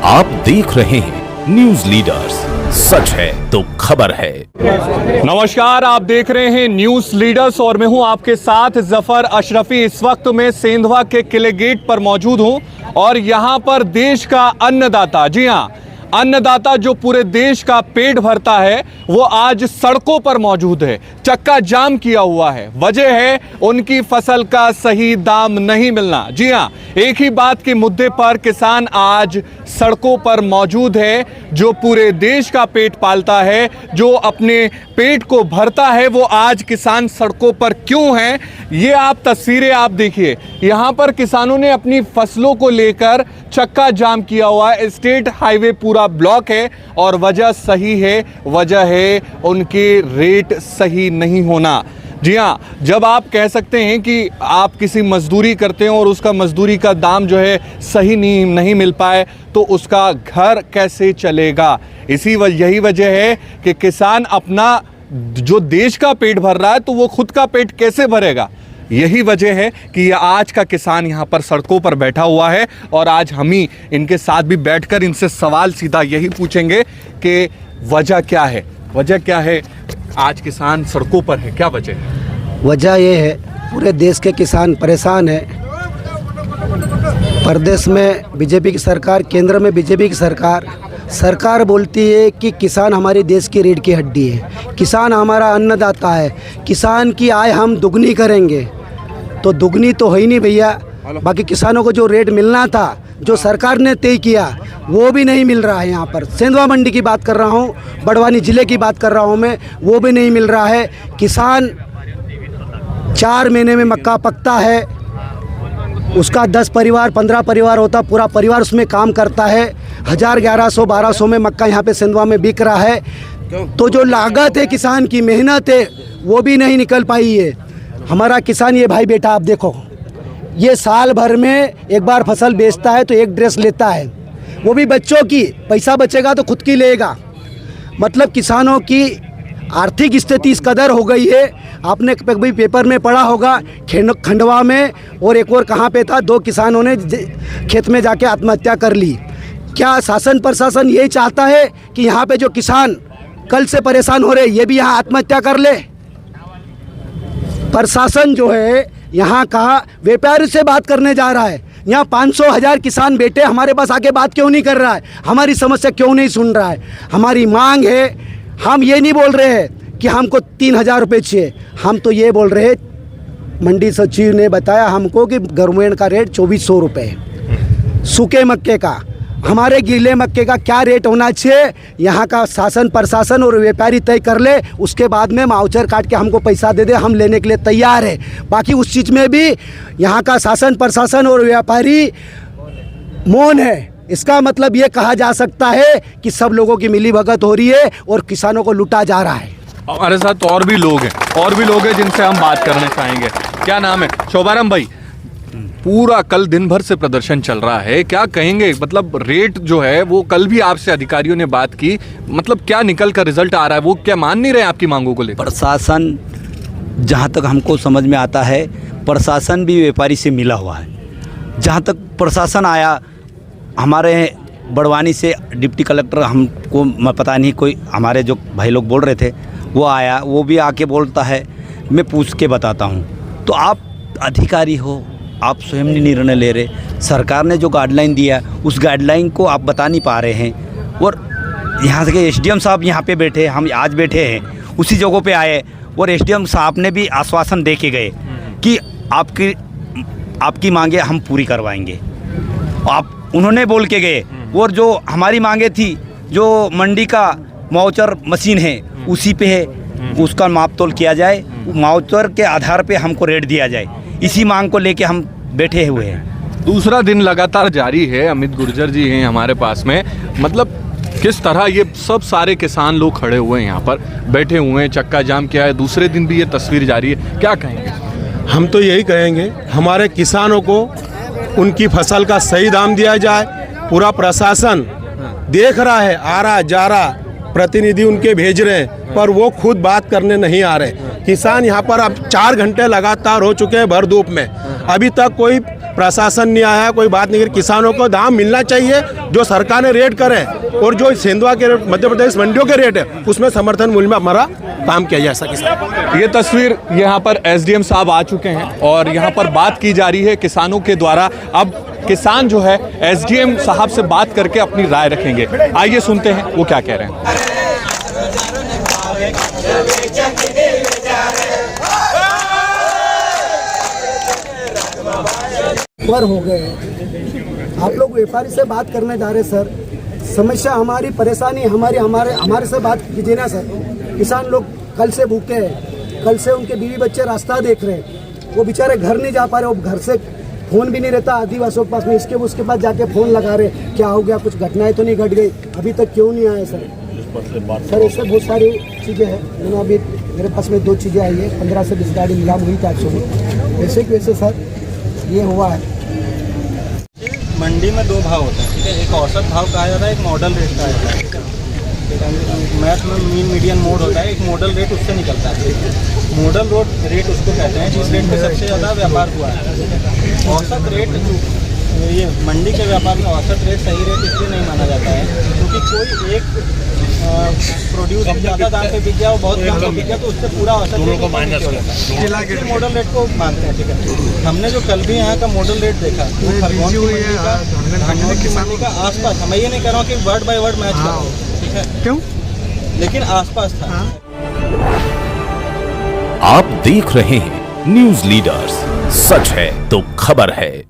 आप देख रहे हैं न्यूज लीडर्स, सच है तो खबर है। नमस्कार, आप देख रहे हैं न्यूज लीडर्स और मैं हूं आपके साथ जफर अशरफी। इस वक्त मैं सेंधवा के किले गेट पर मौजूद हूं और यहां पर देश का अन्नदाता, जी हां, अन्नदाता जो पूरे देश का पेट भरता है, वो आज सड़कों पर मौजूद है, चक्का जाम किया हुआ है। वजह है उनकी फसल का सही दाम नहीं मिलना। जी हां, एक ही बात के मुद्दे पर किसान आज सड़कों पर मौजूद है। जो पूरे देश का पेट पालता है, जो अपने पेट को भरता है, वो आज किसान सड़कों पर क्यों हैं? ये आप तस्वीरें आप देखिए। यहां पर किसानों ने अपनी फसलों को लेकर चक्का जाम किया हुआ है। स्टेट हाईवे पूरा ब्लॉक है और वजह सही है, वजह है उनके रेट सही नहीं होना। जी हाँ, जब आप कह सकते हैं कि आप किसी मजदूरी करते हैं और उसका मजदूरी का दाम जो है सही नहीं मिल पाए, तो उसका घर कैसे चलेगा? यही वजह है कि किसान अपना जो देश का पेट भर रहा है, तो वो खुद का पेट कैसे भरेगा? यही वजह है कि ये आज का किसान यहाँ पर सड़कों पर बैठा हुआ है और आज हम ही इनके साथ भी बैठकर इनसे सवाल सीधा यही पूछेंगे कि वजह क्या है, वजह क्या है आज किसान सड़कों पर है, क्या वजह है? वजह ये है, पूरे देश के किसान परेशान है। प्रदेश में बीजेपी की सरकार, केंद्र में बीजेपी की सरकार बोलती है कि किसान हमारे देश की रीढ़ की हड्डी है, किसान हमारा अन्नदाता है, किसान की आय हम दुगनी करेंगे। तो दुगनी तो है ही नहीं भैया। बाकी किसानों को जो रेट मिलना था, जो सरकार ने तय किया, वो भी नहीं मिल रहा है। यहाँ पर सेंधवा मंडी की बात कर रहा हूँ, बड़वानी ज़िले की बात कर रहा हूँ मैं, वो भी नहीं मिल रहा है। किसान 4 महीने में मक्का पकता है, उसका 10 परिवार 15 परिवार होता, पूरा परिवार उसमें काम करता है। 1000 1100 1200 में मक्का यहाँ पे सेंधवा में बिक रहा है। तो जो लागत है, किसान की मेहनत है, वो भी नहीं निकल पाई है। हमारा किसान, ये भाई बेटा आप देखो, ये साल भर में एक बार फसल बेचता है तो एक ड्रेस लेता है, वो भी बच्चों की। पैसा बचेगा तो खुद की लेगा। मतलब किसानों की आर्थिक स्थिति इस कदर हो गई है। आपने कभी पेपर में पढ़ा होगा, खंडवा में और एक और कहाँ पे था, 2 किसानों ने खेत में जाके आत्महत्या कर ली। क्या शासन प्रशासन यही चाहता है कि यहाँ पे जो किसान कल से परेशान हो रहे, ये भी यहाँ आत्महत्या कर ले? प्रशासन जो है यहाँ का व्यापारी से बात करने जा रहा है। यहाँ 500,000 किसान बेटे हमारे पास आके बात क्यों नहीं कर रहा है? हमारी समस्या क्यों नहीं सुन रहा है? हमारी मांग है, हम ये नहीं बोल रहे हैं कि हमको 3000 रुपये चाहिए, हम तो ये बोल रहे हैं, मंडी सचिव ने बताया हमको कि गवर्नमेंट का रेट 2400 रुपये है सूखे मक्के का। हमारे गीले मक्के का क्या रेट होना चाहिए, यहाँ का शासन प्रशासन और व्यापारी तय कर ले। उसके बाद में माउचर काट के हमको पैसा दे दे, हम लेने के लिए तैयार है। बाकी उस चीज़ में भी यहाँ का शासन प्रशासन और व्यापारी मौन है। इसका मतलब ये कहा जा सकता है कि सब लोगों की मिलीभगत हो रही है और किसानों को लूटा जा रहा है। हमारे साथ और भी लोग हैं जिनसे हम बात करना चाहेंगे। क्या नाम है? शोभाराम भाई, पूरा कल दिन भर से प्रदर्शन चल रहा है, क्या कहेंगे? मतलब रेट जो है वो कल भी आपसे अधिकारियों ने बात की, मतलब क्या निकल कर रिजल्ट आ रहा है? वो क्या मान नहीं रहे आपकी मांगों को लेकर? प्रशासन, जहाँ तक हमको समझ में आता है, प्रशासन भी व्यापारी से मिला हुआ है। जहाँ तक प्रशासन आया, हमारे बड़वानी से डिप्टी कलेक्टर, हमको पता नहीं, कोई हमारे जो भाई लोग बोल रहे थे, वो आया, वो भी आके बोलता है, मैं पूछ के बताता हूँ। तो आप अधिकारी हो, आप स्वयं नहीं निर्णय ले रहे। सरकार ने जो गाइडलाइन दिया, उस गाइडलाइन को आप बता नहीं पा रहे हैं। और यहाँ से एसडीएम साहब यहाँ पे बैठे, हम आज बैठे हैं, उसी जगह पे आए और एसडीएम साहब ने भी आश्वासन दे के गए कि आपकी मांगे हम पूरी करवाएंगे। उन्होंने बोल के गए। और जो हमारी मांगे थी, जो मंडी का माउचर मशीन है, उसी पे है, उसका माप तोल किया जाए, माउचर के आधार पे हमको रेट दिया जाए। इसी मांग को लेके हम बैठे हुए हैं। दूसरा दिन लगातार जारी है। अमित गुर्जर जी हैं हमारे पास में, मतलब किस तरह ये सब सारे किसान लोग खड़े हुए हैं, यहाँ पर बैठे हुए हैं, चक्का जाम किया है। दूसरे दिन भी ये तस्वीर जारी है, क्या कहेंगे? हम तो यही कहेंगे, हमारे किसानों को उनकी फसल का सही दाम दिया जाए। पूरा प्रशासन देख रहा है, आ रहा जा रहा, प्रतिनिधि उनके भेज रहे हैं, पर वो खुद बात करने नहीं आ रहे। किसान यहाँ पर अब 4 घंटे लगातार हो चुके हैं भर धूप में, अभी तक कोई प्रशासन नहीं आया, कोई बात नहीं करी। किसानों को दाम मिलना चाहिए जो सरकार ने रेट करे, और जो सेंधवा के मध्य प्रदेश मंडियों के रेट है उसमें समर्थन मूल्य में हमारा काम किया जाए। ऐसा किसान ये तस्वीर यहाँ पर एसडीएम साहब आ चुके हैं और यहाँ पर बात की जा रही है किसानों के द्वारा। अब किसान जो है एसडीएम साहब से बात करके अपनी राय रखेंगे। आइए सुनते हैं वो क्या कह रहे हैं। पर हो गए आप लोग व्यापारी से बात करने जा रहे सर, समस्या हमारी, परेशानी हमारे से बात कीजिए ना सर। किसान लोग कल से भूखे हैं, कल से उनके बीवी बच्चे रास्ता देख रहे हैं, वो बेचारे घर नहीं जा पा रहे, वो घर से फ़ोन भी नहीं रहता आदिवासियों के पास में, उसके पास जाके फ़ोन लगा रहे क्या हो गया, कुछ घटनाएं तो नहीं घट गई, अभी तक क्यों नहीं आए सर। सर इससे बहुत सारी चीज़ें हैं। मैंने अभी मेरे पास में 2 चीज़ें आई है, 15 से 20 गाड़ी नीलाम हुई था एक्चुअली। वैसे कि वैसे सर ये हुआ है। मंडी में 2 भाव होते हैं, ठीक है। एक औसत भाव कहा जाता है, एक मॉडल रेट कहा जाता है, ठीक है। मैथ में मीन मीडियन मोड होता है, एक मॉडल रेट उससे निकलता है। मॉडल रेट उसको कहते हैं जिस रेट पे सबसे ज़्यादा व्यापार हुआ है। औसत रेट ये मंडी के व्यापार में औसत रेट सही रेट इसलिए नहीं माना जाता है क्योंकि कोई एक प्रोड्यूस ज़्यादा दाम पे बिक गया और बहुत कम पे बिक गया तो उससे पूरा औसत रेट को माइनस हो जाता है। मॉडल रेट को मानते हैं, ठीक है। हमने जो कल भी यहाँ का मॉडल रेट देखा वो खरगोन की मंडी का आसपास, मैं ये नहीं कह रहा हूँ कि वर्ड बाय वर्ड मैच करो, ठीक है, क्यों, लेकिन आसपास था। आप देख रहे हैं न्यूज लीडर्स, सच है तो खबर है।